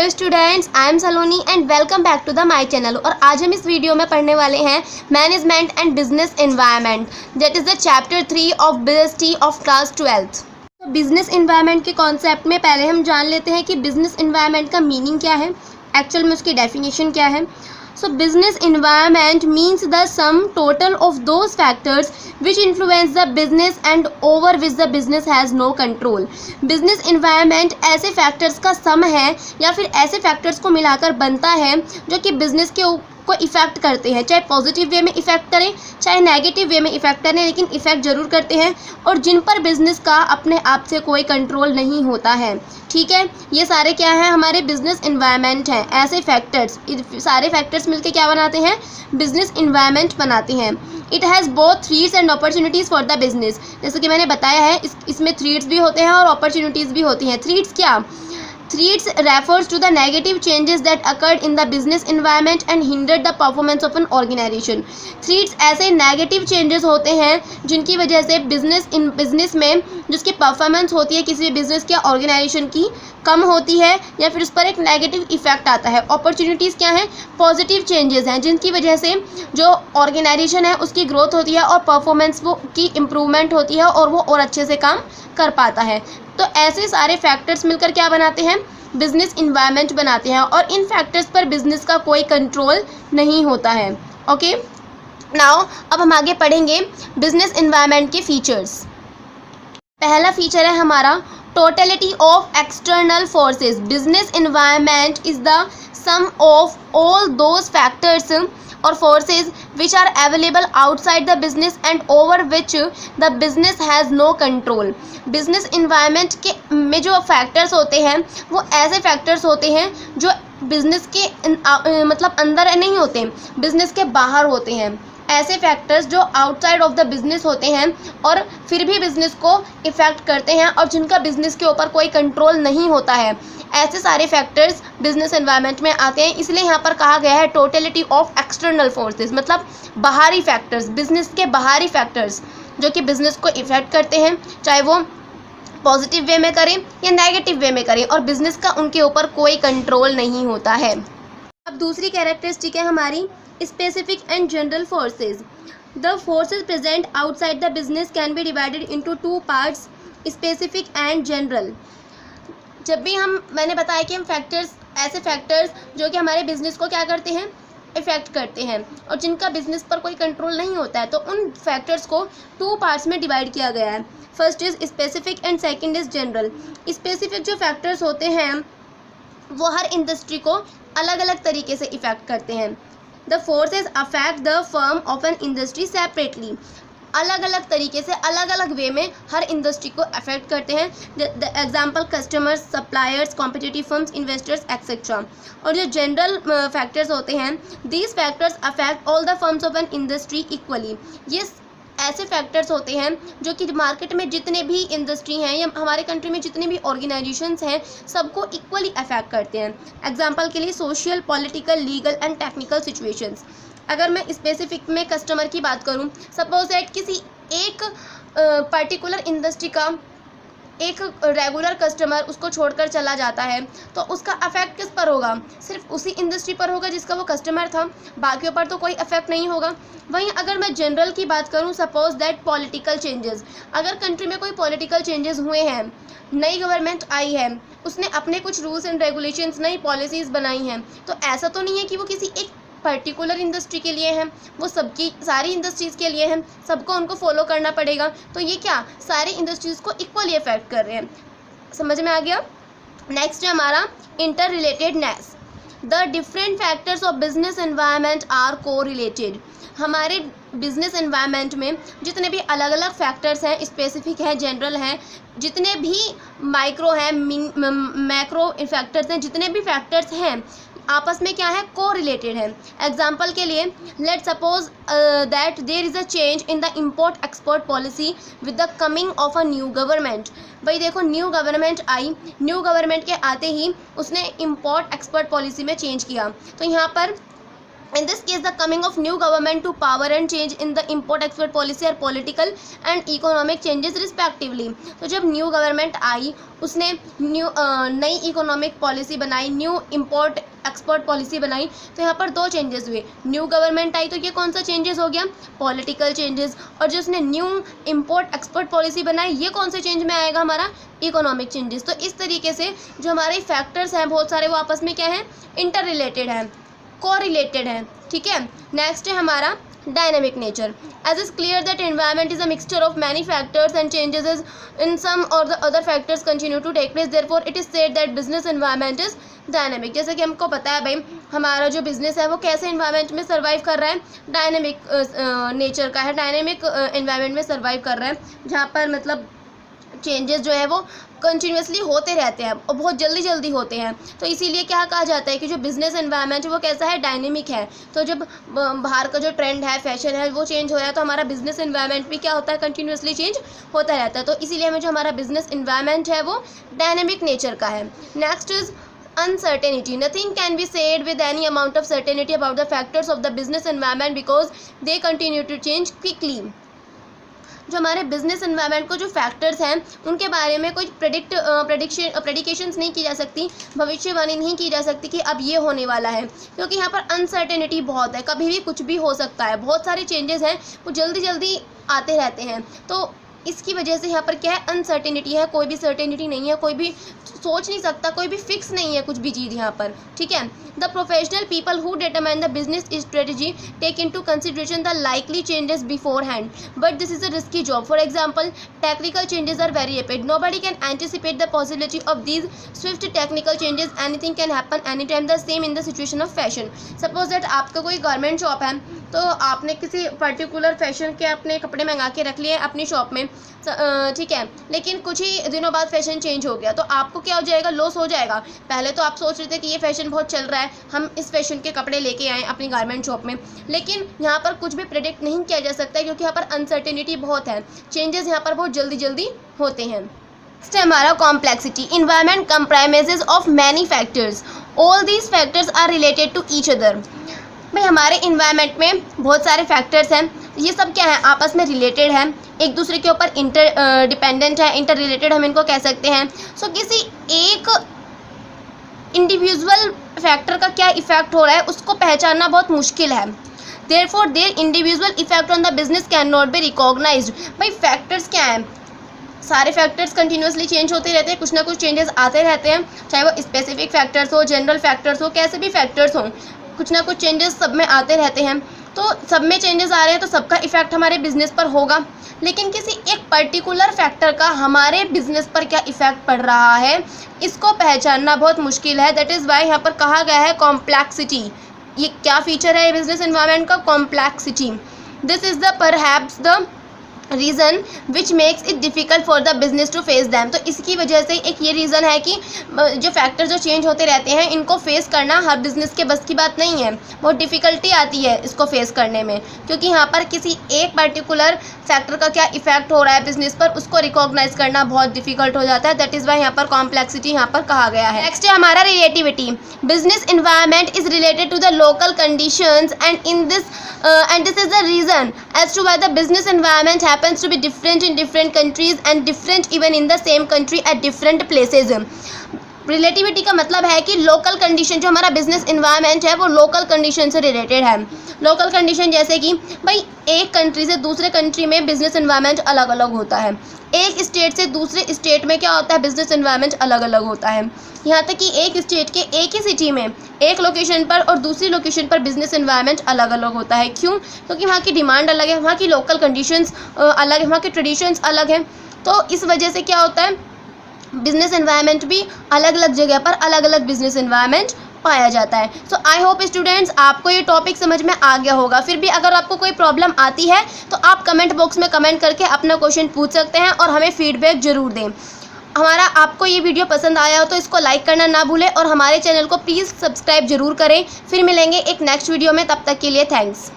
Hello students, I am Saloni and welcome back to the my channel. और आज हम इस वीडियो में पढ़ने वाले हैं management and business environment, that is the chapter 3 of BST of class 12th। तो बिजनेस एनवायरनमेंट के कॉन्सेप्ट में पहले हम जान लेते हैं कि बिजनेस एनवायरनमेंट का मीनिंग क्या है, एक्चुअल में उसकी डेफिनेशन क्या है। So business environment means the sum total of those factors which influence the business and over which the business has no control. Business environment ऐसे factors का सम है या फिर ऐसे factors को मिलाकर बनता है जो कि business को इफ़ेक्ट करते हैं, चाहे पॉजिटिव वे में इफ़ेक्ट करें चाहे नेगेटिव वे में इफ़ेक्ट करें, लेकिन इफ़ेक्ट ज़रूर करते हैं और जिन पर बिजनेस का अपने आप से कोई कंट्रोल नहीं होता है। ठीक है, ये सारे क्या हैं, हमारे बिजनेस इन्वायरमेंट हैं। ऐसे फैक्टर्स, सारे फैक्टर्स मिलके क्या बनाते हैं, बिजनेस इन्वायरमेंट बनाते हैं। It has both threads and opportunities for the business. जैसे कि मैंने बताया है, इसमें थ्रेड्स भी होते हैं और अपॉर्चुनिटीज़ भी होती हैं। थ्रेड्स क्या, Threats refers to the negative changes that occurred in the business environment and hindered the performance of an organization. Threats ऐसे negative changes होते हैं जिनकी वजह से बिजनेस में जिसकी परफॉर्मेंस होती है किसी भी बिजनेस या ऑर्गेनाइजेशन की कम होती है या फिर उस पर एक नेगेटिव इफेक्ट आता है। अपॉर्चुनिटीज़ क्या हैं, पॉजिटिव चेंजेस हैं जिनकी वजह से जो ऑर्गेनाइजेशन है उसकी ग्रोथ होती है और परफॉर्मेंस वो की इम्प्रूवमेंट होती है और वो और अच्छे से काम कर पाता है। तो ऐसे सारे फैक्टर्स मिलकर क्या बनाते हैं, बिजनेस इन्वायरमेंट बनाते हैं और इन फैक्टर्स पर बिजनेस का कोई कंट्रोल नहीं होता है। ओके, नाउ अब हम आगे पढ़ेंगे बिजनेस इन्वायरमेंट के फीचर्स। पहला फीचर है हमारा totality of external forces. Business environment is the sum of all those factors और forces which are available outside the business and over which the business has no control. Business environment के में जो factors होते हैं वो ऐसे factors होते हैं जो बिजनेस के मतलब अंदर नहीं होते, बिजनेस के बाहर होते हैं। ऐसे फैक्टर्स जो आउटसाइड ऑफ द बिजनेस होते हैं और फिर भी बिजनेस को इफ़ेक्ट करते हैं और जिनका बिजनेस के ऊपर कोई कंट्रोल नहीं होता है, ऐसे सारे फैक्टर्स बिजनेस एनवायरनमेंट में आते हैं। इसलिए यहाँ पर कहा गया है टोटलिटी ऑफ एक्सटर्नल फोर्सेस, मतलब बाहरी फैक्टर्स, बिजनेस के बाहरी फैक्टर्स जो कि बिजनेस को इफ़ेक्ट करते हैं, चाहे वो पॉजिटिव वे में करें या नेगेटिव वे में करें, और बिजनेस का उनके ऊपर कोई कंट्रोल नहीं होता है। अब दूसरी कैरेक्टरिस्टिक है हमारी specific and general forces. The forces present outside the business can be divided into two parts, specific and general. जब भी मैंने बताया कि हम फैक्टर्स, ऐसे फैक्टर्स जो कि हमारे बिजनेस को क्या करते हैं, इफ़ेक्ट करते हैं और जिनका बिजनेस पर कोई कंट्रोल नहीं होता है, तो उन फैक्टर्स को टू पार्ट्स में डिवाइड किया गया है। First is specific and second is general. Specific जो फैक्टर्स होते हैं वो हर इंडस्ट्री को अलग अलग तरीके से इफ़ेक्ट करते हैं। The forces affect the firm of an industry separately. अलग अलग तरीके से अलग अलग वे में हर इंडस्ट्री को अफेक्ट करते हैं। The example customers, suppliers, competitive firms, investors etcetera. और जो जनरल फैक्टर्स होते हैं, these factors affect all the firms of an industry equally. ये ऐसे फैक्टर्स होते हैं जो कि मार्केट में जितने भी इंडस्ट्री हैं या हमारे कंट्री में जितने भी ऑर्गेनाइजेशंस हैं सबको इक्वली अफेक्ट करते हैं। एग्जाम्पल के लिए social, political, legal and technical situations. अगर मैं स्पेसिफिक में कस्टमर की बात करूं, सपोज दैट किसी एक पर्टिकुलर इंडस्ट्री का एक रेगुलर कस्टमर उसको छोड़कर चला जाता है, तो उसका अफेक्ट किस पर होगा, सिर्फ उसी इंडस्ट्री पर होगा जिसका वो कस्टमर था, बाकियों पर तो कोई अफेक्ट नहीं होगा। वहीं अगर मैं जनरल की बात करूं, सपोज दैट पॉलिटिकल चेंजेस, अगर कंट्री में कोई पॉलिटिकल चेंजेस हुए हैं, नई गवर्नमेंट आई है, उसने अपने कुछ रूल्स एंड रेगुलेशंस, नई पॉलिसीज़ बनाई हैं, तो ऐसा तो नहीं है कि वो किसी एक पर्टिकुलर इंडस्ट्री के लिए हैं, वो सबकी सारी इंडस्ट्रीज़ के लिए हैं, सबको उनको फॉलो करना पड़ेगा। तो ये क्या सारी इंडस्ट्रीज़ को इक्वली अफेक्ट कर रहे हैं। समझ में आ गया। नेक्स्ट है हमारा interrelatedness. The different factors of business environment are correlated. हमारे बिजनेस एनवायरनमेंट में जितने भी अलग अलग फैक्टर्स हैं, स्पेसिफिक हैं, जनरल हैं, जितने भी माइक्रो हैं, मैक्रो फैक्टर्स हैं, जितने भी फैक्टर्स हैं आपस में क्या है, को रिलेटेड है। एग्जाम्पल के लिए let suppose that there is a change in the import export policy with the coming of a new government. भाई देखो, न्यू गवर्नमेंट आई, न्यू गवर्नमेंट के आते ही उसने इम्पोर्ट एक्सपोर्ट पॉलिसी में चेंज किया, तो यहाँ पर In this case, the coming of new government to power and change in the import-export policy are political and economic changes respectively. तो जब न्यू गवर्नमेंट आई उसने नई इकोनॉमिक पॉलिसी बनाई, न्यू इम्पोर्ट एक्सपोर्ट पॉलिसी बनाई, तो यहाँ पर दो चेंजेस हुए. न्यू गवर्नमेंट आई तो ये कौन सा चेंजेस हो गया? Political changes. और जो उसने न्यू इम्पोर्ट एक्सपोर्ट पॉलिसी बनाई ये कौन से चेंज में आएगा? हमारा इकोनॉमिक चेंजेस. तो इस तरीके से जो हमारे फैक्टर्स हैं बहुत सारे वो आपस में क्या हैं? इंटर रिलेटेड हैं, कोरिलेटेड है. ठीक है. नेक्स्ट है हमारा dynamic nature. As is clear that environment is a mixture of many factors and changes in some or the other factors continue to take place, therefore it is said that business environment is dynamic. जैसे कि हमको पता है भाई हमारा जो business है वो कैसे एनवायरनमेंट में सर्वाइव कर रहा है? डायनेमिक नेचर का है, डायनेमिक एनवायरनमेंट में सर्वाइव कर रहा है, जहाँ पर मतलब चेंजेस जो है वो कंटिन्यूसली होते रहते हैं और बहुत जल्दी जल्दी होते हैं. तो इसीलिए क्या कहा जाता है कि जो बिज़नेस एनवायरनमेंट है वो कैसा है? डायनेमिक है. तो जब बाहर का जो ट्रेंड है, फैशन है, वो चेंज हो रहा है तो हमारा बिजनेस एनवायरनमेंट भी क्या होता है? कंटिन्यूसली चेंज होता रहता है. तो इसीलिए हमें जो हमारा बिजनेस एनवायरनमेंट है वो डायनेमिक नेचर का है. Next is uncertainty. Nothing can be said with any amount of certainty about the factors of the business environment because they continue to change quickly. जो हमारे बिजनेस एनवायरनमेंट को जो factors हैं उनके बारे में कोई प्रेडिकेशंस नहीं की जा सकती, भविष्यवाणी नहीं की जा सकती कि अब ये होने वाला है, क्योंकि यहाँ पर अनसर्टेनिटी बहुत है, कभी भी कुछ भी हो सकता है. बहुत सारे चेंजेस हैं वो जल्दी जल्दी आते रहते हैं. तो इसकी वजह से यहाँ पर क्या है? अनसर्टेनिटी है, कोई भी सर्टेनिटी नहीं है, कोई भी सोच नहीं सकता, कोई भी फिक्स नहीं है कुछ भी चीज़ यहाँ पर. ठीक है. The professional people who determine the business strategy take into consideration the likely changes beforehand, but this is a risky job. For example, technical changes are very rapid. Nobody can anticipate the possibility of these swift technical changes. Anything can happen any time. The same in the situation of fashion. Suppose that आपका कोई garment shop है तो आपने किसी particular fashion के अपने कपड़े मंगा के रख लिए अपनी शॉप में, ठीक है, लेकिन कुछ ही दिनों बाद फैशन चेंज हो गया तो आपको क्या हो जाएगा? लॉस हो जाएगा. पहले तो आप सोच रहे थे कि ये फैशन बहुत चल रहा है, हम इस फैशन के कपड़े लेके आए अपनी गारमेंट शॉप में, लेकिन यहाँ पर कुछ भी प्रेडिक्ट नहीं किया जा सकता है क्योंकि यहाँ पर अनसर्टेनिटी बहुत है, चेंजेस यहाँ पर बहुत जल्दी जल्दी होते हैं. नेक्स्ट है हमारा complexity. Environment comprises of many factors. All these factors are related to each other. भाई हमारे इन्वायरमेंट में बहुत सारे फैक्टर्स हैं, ये सब क्या है? आपस में रिलेटेड है, एक दूसरे के ऊपर इंटर डिपेंडेंट है, इंटर रिलेटेड हम इनको कह सकते हैं. सो किसी एक इंडिविजुअल फैक्टर का क्या इफेक्ट हो रहा है उसको पहचानना बहुत मुश्किल है. Therefore their individual effect on the business can not be recognized. भाई फैक्टर्स क्या हैं? सारे फैक्टर्स कंटिन्यूसली चेंज होते रहते हैं, कुछ ना कुछ चेंजेस आते रहते हैं, चाहे वो स्पेसिफिक फैक्टर्स हो, जनरल फैक्टर्स हो, कैसे भी फैक्टर्स हों, कुछ ना कुछ चेंजेस सब में आते रहते हैं. तो सब में चेंजेस आ रहे हैं तो सबका इफेक्ट हमारे बिजनेस पर होगा, लेकिन किसी एक पर्टिकुलर फैक्टर का हमारे बिजनेस पर क्या इफेक्ट पड़ रहा है इसको पहचानना बहुत मुश्किल है. दैट इज़ वाई यहाँ पर कहा गया है कॉम्प्लेक्सिटी. ये क्या फीचर है बिजनेस एनवायरनमेंट का? Complexity. This is the perhaps the reason which makes it difficult for the business to face them. तो इसकी वजह से एक ये रीज़न है कि जो फैक्टर जो चेंज होते रहते हैं इनको फेस करना हर बिज़नेस के बस की बात नहीं है, बहुत डिफ़िकल्टी आती है इसको फेस करने में, क्योंकि यहाँ पर किसी एक पर्टिकुलर फैक्टर का क्या इफेक्ट हो रहा है बिजनेस पर उसको रिकॉग्नाइज करना बहुत डिफिकल्ट हो जाता है. दैट इज़ वाई यहाँ पर कॉम्प्लेक्सिटी यहाँ पर कहा गया है. नेक्स्ट है हमारा relativity. Business environment is related to the local conditions and this is the reason as to why the business environment happens to be different in different countries and different even in the same country at different places. Relativity का मतलब है कि local condition, जो हमारा business environment है वो local condition से related है. लोकल कंडीशन जैसे कि भाई एक कंट्री से दूसरे कंट्री में बिजनेस इन्वायरमेंट अलग अलग होता है, एक स्टेट से दूसरे स्टेट में क्या होता है? बिजनेस इन्वायरमेंट अलग अलग होता है. यहाँ तक कि एक स्टेट के एक ही सिटी में एक लोकेशन पर और दूसरी लोकेशन पर बिजनेस इन्वायरमेंट अलग अलग होता है. क्यों? क्योंकि वहाँ की डिमांड अलग है, वहाँ की लोकल कंडीशंस अलग है, वहाँ के ट्रेडिशंस अलग हैं. तो इस वजह से क्या होता है? बिजनेस एनवायरनमेंट भी अलग अलग जगह पर अलग अलग बिजनेस एनवायरनमेंट पाया जाता है. सो आई होप स्टूडेंट्स आपको ये टॉपिक समझ में आ गया होगा. फिर भी अगर आपको कोई प्रॉब्लम आती है तो आप कमेंट बॉक्स में कमेंट करके अपना क्वेश्चन पूछ सकते हैं और हमें फीडबैक ज़रूर दें. हमारा आपको ये वीडियो पसंद आया हो तो इसको लाइक करना ना भूलें और हमारे चैनल को प्लीज़ सब्सक्राइब जरूर करें. फिर मिलेंगे एक नेक्स्ट वीडियो में, तब तक के लिए थैंक्स.